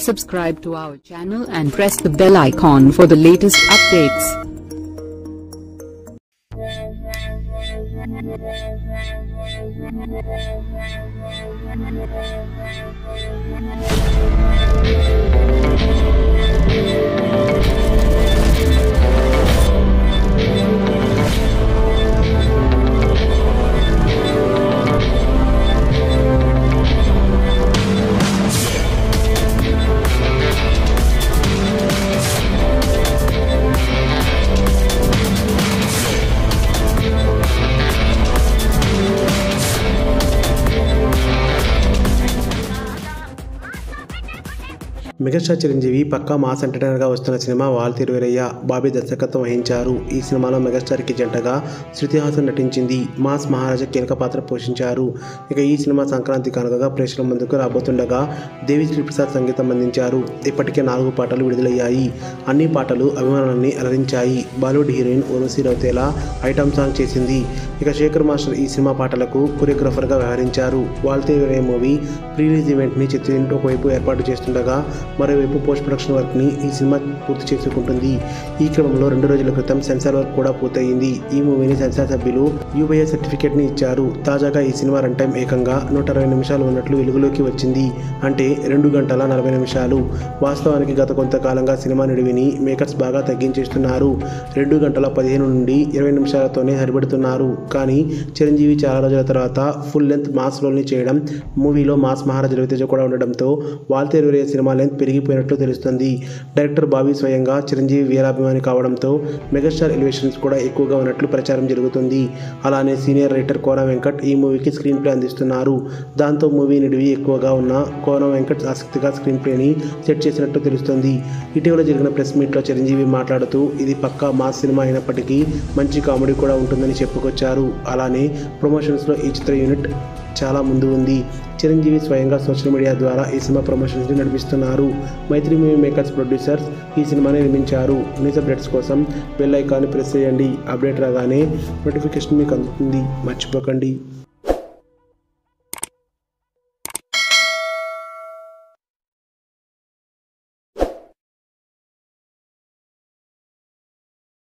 Subscribe to our channel and press the bell icon for the latest updates. Megastar Chiranjeevi పక్కా mass ఎంటర్టైనర్గా వస్తున్న cinema Waltair Veeraiah. Bobby దర్శకత్వం వహించారు. ఈ సినిమాలో మెగాస్టార్కి జంటగా శృతి హాసన్ నటించింది. మాస్ మహారాజా కీలక పాత్ర పోషించారు. ఇక ఈ సినిమా సంక్రాంతి కానుకగా ప్రేక్షకుల ముందుకు రాబోతుండగా దేవిశ్రీ ప్రసాద్ సంగీతం అందించారు. ఇప్పటికే 4 పాటలు విడుదలయ్యాయి. అన్ని పాటలు అభిమానులని అలరించాయి. Bollywood heroine Urvashi Rautela item song చేసింది. ఇక శేఖర్ మాస్టర్ ఈ సినిమా పాటలకు కొరియోగ్రాఫర్గా వ్యవహరించారు. Waltair Veerayya movie pre release ఈవెంట్ని చిత్రీకరణ ఒకవైపు ఏర్పాటు చేస్తుండగా మరోవైపు పోస్ట్ ప్రొడక్షన్ వర్క్ని ఈ సినిమా పూర్తి చేసుకుంటుంది. ఈ క్రమంలో 2 రోజుల క్రితం సెన్సార్ వర్క్ కూడా పూర్తయింది. ఈ మూవీని సెన్సార్ సభ్యులు యూబీఐ సర్టిఫికేట్ని ఇచ్చారు. తాజాగా ఈ సినిమా రన్ టైం ఏకంగా 160 నిమిషాలు ఉన్నట్లు వెలుగులోకి వచ్చింది. అంటే 2 గంటల 40 నిమిషాలు. వాస్తవానికి గత కొంతకాలంగా సినిమా నిడివిని మేకర్స్ బాగా తగ్గించేస్తున్నారు. 2 గంటల 15 నుండి 20 నిమిషాలతోనే సరిపెడుతున్నారు. కానీ చిరంజీవి చాలా రోజుల తర్వాత ఫుల్ లెంత్ మాస్ రోల్ని చేయడం, మూవీలో మాస్ మహారాజా రవితేజ కూడా ఉండడంతో వాల్తేరు వీరయ్య సినిమా లెంత్ పెరిగిపోయినట్లు తెలుస్తుంది. డైరెక్టర్ బాబీ స్వయంగా చిరంజీవి వీరాభిమాని కావడంతో మెగాస్టార్ ఎలివేషన్స్ కూడా ఎక్కువగా ఉన్నట్లు ప్రచారం జరుగుతుంది. అలానే సీనియర్ రైటర్ కోన వెంకట్ ఈ మూవీకి స్క్రీన్ ప్లే అందిస్తున్నారు. దాంతో మూవీ నిడివి ఎక్కువగా ఉన్న కోన వెంకట్ ఆసక్తిగా స్క్రీన్ ప్లేని సెట్ చేసినట్టు తెలుస్తుంది. ఇటీవల జరిగిన ప్రెస్ మీట్లో చిరంజీవి మాట్లాడుతూ ఇది పక్కా మాస్ సినిమా అయినప్పటికీ మంచి కామెడీ కూడా ఉంటుందని చెప్పుకొచ్చారు. అలానే ప్రమోషన్స్లో ఈ చిత్ర యూనిట్ చాలా ముందు ఉంది. చిరంజీవి స్వయంగా సోషల్ మీడియా ద్వారా ఈ సినిమా ప్రమోషన్స్ని నడిపిస్తున్నారు. మైత్రి మూవీ మేకర్స్ ప్రొడ్యూసర్స్ ఈ సినిమాని నిర్మించారు. న్యూస్ అప్డేట్స్ కోసం బెల్ ఐకాన్ని ప్రెస్ చేయండి. అప్డేట్ రాగానే నోటిఫికేషన్ మీకు అందుతుంది. మర్చిపోకండి.